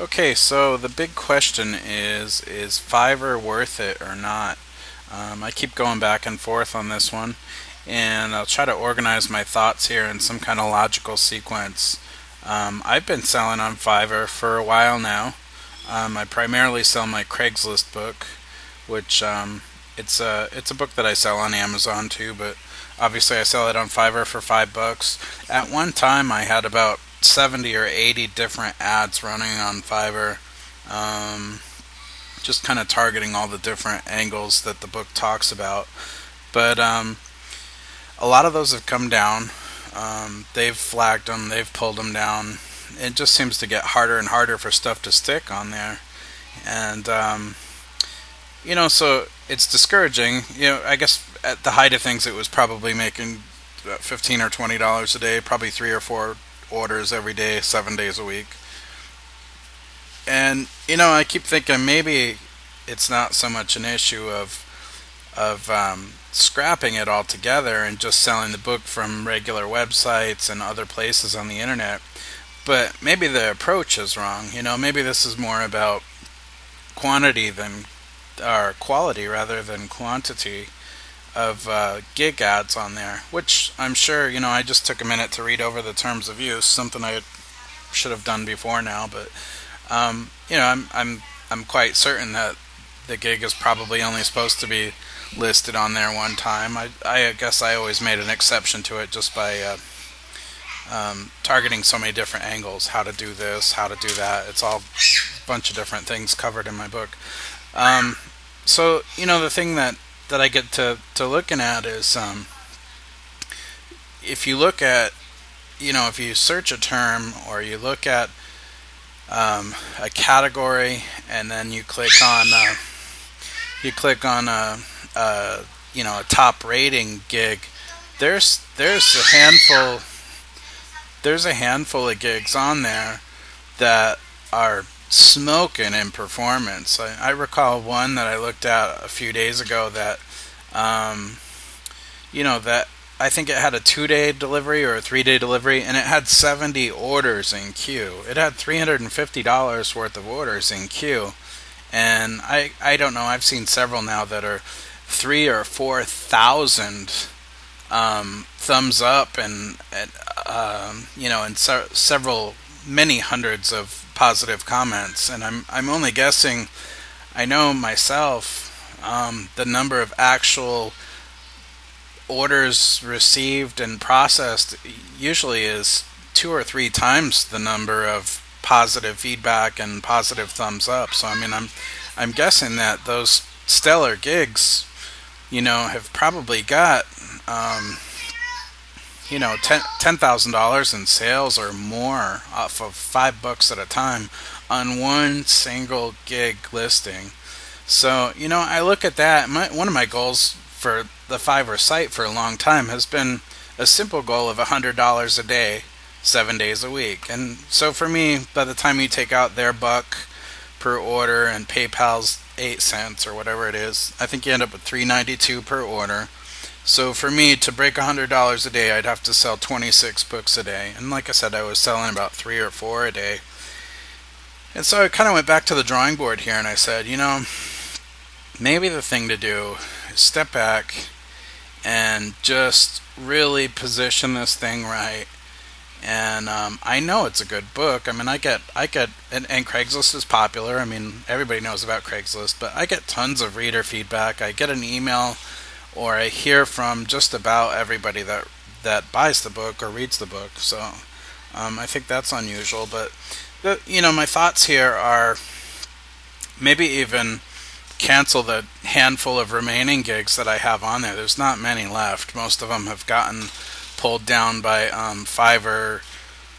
Okay, so the big question is Fiverr worth it or not? I keep going back and forth on this one, and I'll try to organize my thoughts here in some kind of logical sequence. I've been selling on Fiverr for a while now. I primarily sell my Craigslist book, which it's a book that I sell on Amazon too, but obviously I sell it on Fiverr for $5. At one time, I had about 70 or 80 different ads running on Fiverr, um, just kind of targeting all the different angles that the book talks about. But a lot of those have come down. They've flagged them, they've pulled them down. It just seems to get harder and harder for stuff to stick on there. And so it's discouraging. I guess at the height of things, it was probably making $15 or $20 a day, probably 3 or 4 orders every day, 7 days a week. And I keep thinking maybe it's not so much an issue of scrapping it altogether and just selling the book from regular websites and other places on the internet. But maybe the approach is wrong. Maybe this is more about quantity than or quality rather than quantity of gig ads on there, which I'm sure I just took a minute to read over the terms of use, something I should have done before now, but I'm quite certain that the gig is probably only supposed to be listed on there one time. I guess I always made an exception to it just by targeting so many different angles, how to do this, how to do that. It's all a bunch of different things covered in my book. So the thing that I get to looking at is if you look at if you search a term or you look at a category and then you click on a top rating gig, there's a handful of gigs on there that are smoking in performance. I recall one that I looked at a few days ago that that I think it had a 2-day delivery or a 3-day delivery, and it had 70 orders in queue. It had $350 worth of orders in queue, and I don't know. I've seen several now that are 3 or 4,000 thumbs up and several many hundreds of positive comments. And I'm only guessing. I know myself the number of actual orders received and processed usually is 2 or 3 times the number of positive feedback and positive thumbs up. So I'm guessing that those stellar gigs have probably got $10,000 in sales or more off of $5 at a time on one single gig listing. So I look at that. One of my goals for the Fiverr site for a long time has been a simple goal of $100 a day, 7 days a week. And so for me, by the time you take out their buck per order and PayPal's 8 cents or whatever it is, I think you end up with $3.92 per order. So for me to break $100 a day, I'd have to sell 26 books a day. And like I said, I was selling about 3 or 4 a day. And so I kind of went back to the drawing board here and I said, maybe the thing to do is step back and just really position this thing right. And I know it's a good book. I get, and Craigslist is popular. Everybody knows about Craigslist, but I get tons of reader feedback. I get an email or I hear from just about everybody that buys the book or reads the book. So I think that's unusual. But my thoughts here are maybe even cancel the handful of remaining gigs that I have on there. There's not many left. Most of them have gotten pulled down by Fiverr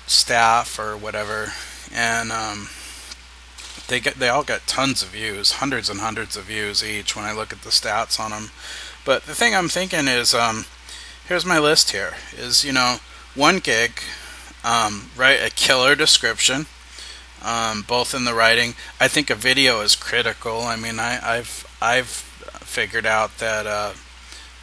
staff or whatever, and they all get tons of views, hundreds and hundreds of views each when I look at the stats on them. But the thing I'm thinking is, here's my list here, is one gig, write a killer description, both in the writing. I think a video is critical. I've figured out that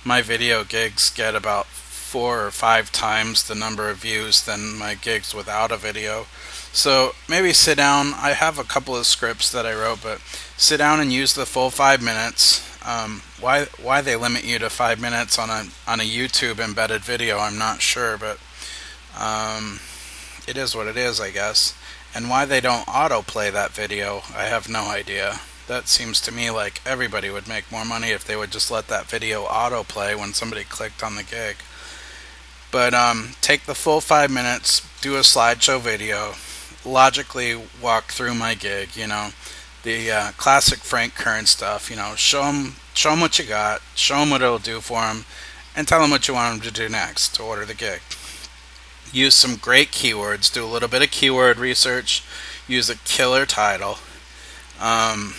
my video gigs get about 4 or 5 times the number of views than my gigs without a video. So maybe sit down. I have a couple of scripts that I wrote, but sit down and use the full 5 minutes. Why they limit you to 5 minutes on a YouTube embedded video, I'm not sure, but um, it is what it is, I guess. And why they don't autoplay that video, I have no idea. That seems to me like everybody would make more money if they would just let that video autoplay when somebody clicked on the gig. But take the full 5 minutes, do a slideshow video, logically walk through my gig. The classic Frank Kern stuff. Show 'em what you got, show them what it'll do for them, and tell them what you want them to do next to order the gig. Use some great keywords. Do a little bit of keyword research. Use a killer title. Um,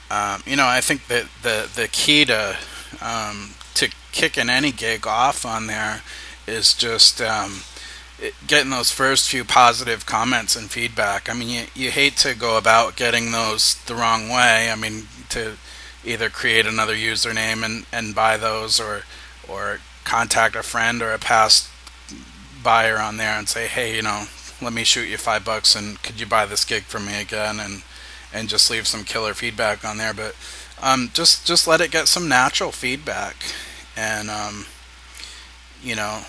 I think that the key to kicking any gig off on there is just getting those first few positive comments and feedback. I mean, you hate to go about getting those the wrong way. I mean, to either create another username and buy those, or contact a friend or a past buyer on there and say, hey, let me shoot you $5 and could you buy this gig from me again, and just leave some killer feedback on there. But just let it get some natural feedback, and you know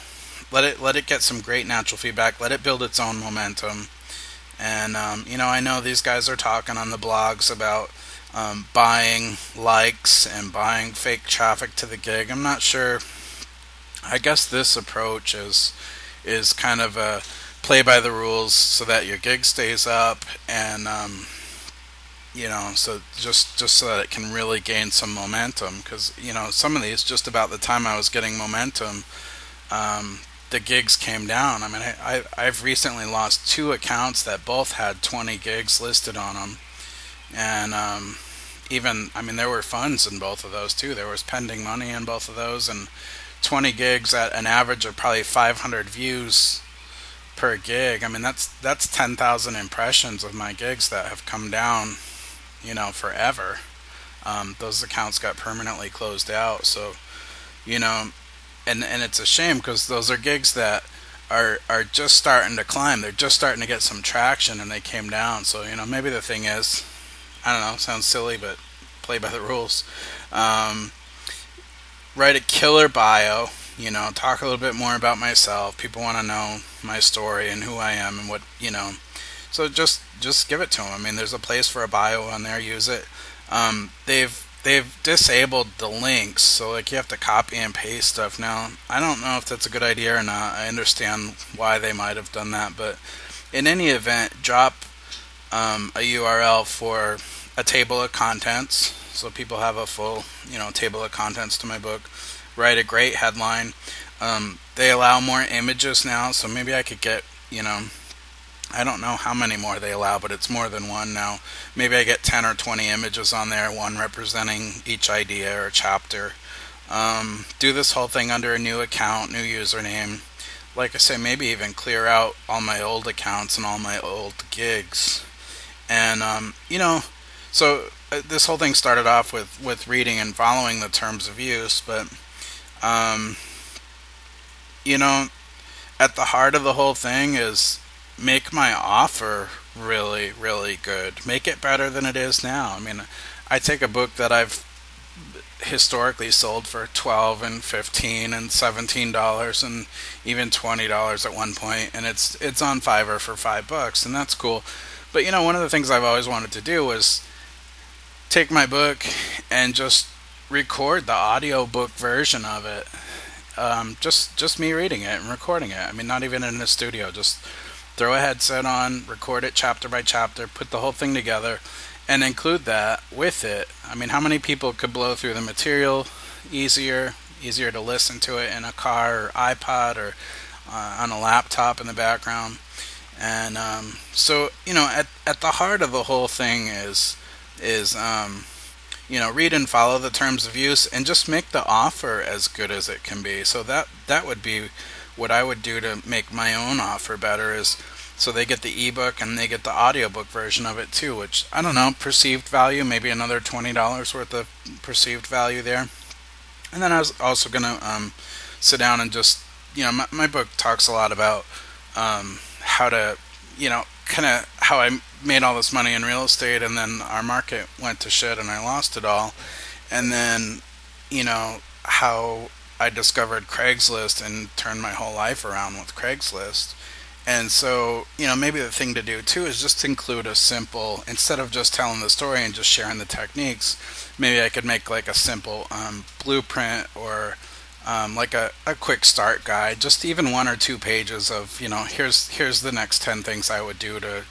let it get some great natural feedback. Let it build its own momentum. And I know these guys are talking on the blogs about buying likes and buying fake traffic to the gig. I'm not sure. I guess this approach is kind of a play by the rules so that your gig stays up, and so just so that it can really gain some momentum. Because some of these, just about the time I was getting momentum, the gigs came down. I mean, I've recently lost 2 accounts that both had 20 gigs listed on them, and there were funds in both of those too. There was pending money in both of those, and 20 gigs at an average of probably 500 views per gig. I mean, that's 10,000 impressions of my gigs that have come down, forever. Those accounts got permanently closed out. So, and it's a shame, because those are gigs that are just starting to climb. They're just starting to get some traction, and they came down. So, maybe the thing is, I don't know, sounds silly, but play by the rules. Write a killer bio, talk a little bit more about myself. People want to know my story and who I am and what, so just give it to them. I mean, there's a place for a bio on there. Use it. They've disabled the links, so like you have to copy and paste stuff now. I don't know if that's a good idea or not. I understand why they might have done that, but in any event, drop a URL for a table of contents, so people have a full table of contents to my book. Write a great headline. They allow more images now, so maybe I could get I don't know how many more they allow, but it's more than one now. Maybe I get 10 or 20 images on there, one representing each idea or chapter. Do this whole thing under a new account, new username. Like I say, maybe even clear out all my old accounts and all my old gigs. And so this whole thing started off with reading and following the terms of use, but at the heart of the whole thing is make my offer really, really good. Make it better than it is now. I mean, I take a book that I've historically sold for $12 and $15 and $17 and even $20 at one point, and it's on Fiverr for $5, and that's cool. But one of the things I've always wanted to do was take my book and just record the audiobook version of it. Just me reading it and recording it. I mean, not even in a studio. Just throw a headset on, record it chapter by chapter, put the whole thing together, and include that with it. I mean, how many people could blow through the material easier to listen to it in a car or iPod or on a laptop in the background? And so at the heart of the whole thing is read and follow the terms of use, and just make the offer as good as it can be. So that would be what I would do to make my own offer better, is so they get the ebook and they get the audiobook version of it too, which, I don't know, perceived value, maybe another $20 worth of perceived value there. And then I was also going to sit down and just, my book talks a lot about how to, kind of how I made all this money in real estate, and then our market went to shit and I lost it all. And then, how I discovered Craigslist and turned my whole life around with Craigslist. And so, maybe the thing to do too is just include a simple, instead of just telling the story and just sharing the techniques, maybe I could make like a simple blueprint, or like a quick start guide, just even 1 or 2 pages of, here's the next 10 things I would do to,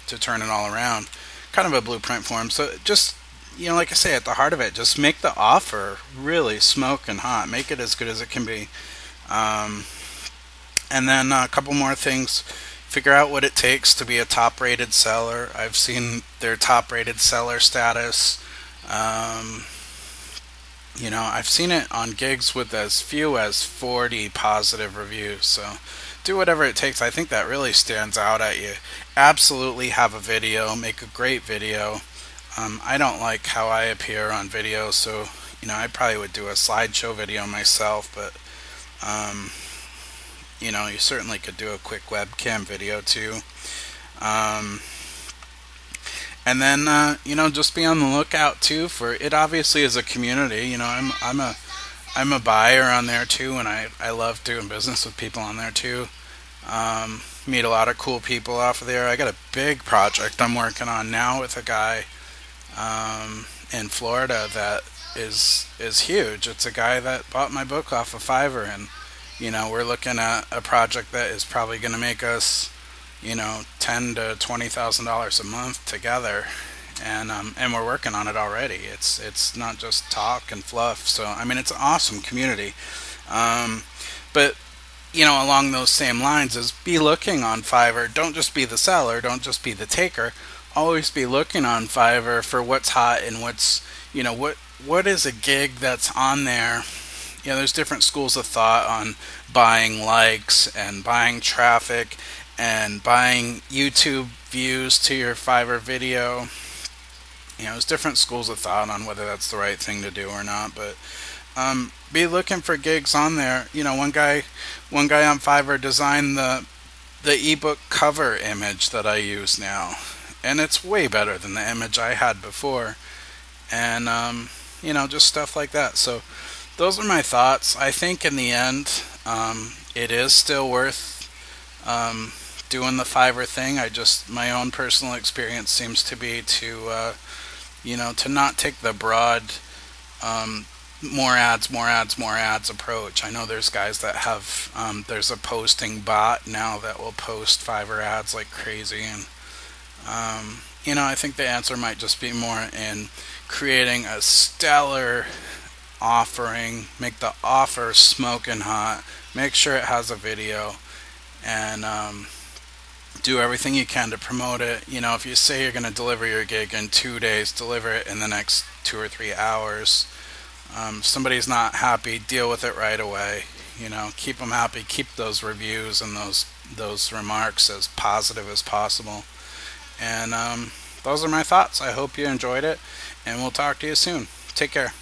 to turn it all around. Kind of a blueprint form. So just, like I say, at the heart of it, just make the offer really smoking hot. Make it as good as it can be. And then a couple more things. Figure out what it takes to be a top-rated seller. I've seen their top-rated seller status. I've seen it on gigs with as few as 40 positive reviews. So do whatever it takes. I think that really stands out at you. Absolutely have a video. Make a great video. I don't like how I appear on video, so I probably would do a slideshow video myself, but you certainly could do a quick webcam video too. And then just be on the lookout too for it. Obviously, as a community, I'm a buyer on there too, and I love doing business with people on there too. Meet a lot of cool people off of there. I got a big project I'm working on now with a guy in Florida that is huge. It's a guy that bought my book off of Fiverr, and we're looking at a project that is probably going to make us, $10,000 to $20,000 a month together, and we're working on it already. It's not just talk and fluff. So I mean, it's an awesome community. But along those same lines is be looking on Fiverr. Don't just be the seller. Don't just be the taker. Always be looking on Fiverr for what's hot and what's, what is a gig that's on there. There's different schools of thought on buying likes and buying traffic and buying YouTube views to your Fiverr video. There's different schools of thought on whether that's the right thing to do or not, but be looking for gigs on there. One guy on Fiverr designed the ebook cover image that I use now, and it's way better than the image I had before, and just stuff like that. So those are my thoughts. I think in the end, it is still worth doing the Fiverr thing. My own personal experience seems to be to not take the broad more ads approach. I know there's guys that have there's a posting bot now that will post Fiverr ads like crazy, and I think the answer might just be more in creating a stellar offering, make the offer smoking hot, make sure it has a video, and do everything you can to promote it. If you say you're going to deliver your gig in 2 days, deliver it in the next 2 or 3 hours. Somebody's not happy, deal with it right away. Keep them happy, keep those reviews and those remarks as positive as possible. And those are my thoughts. I hope you enjoyed it, and we'll talk to you soon. Take care.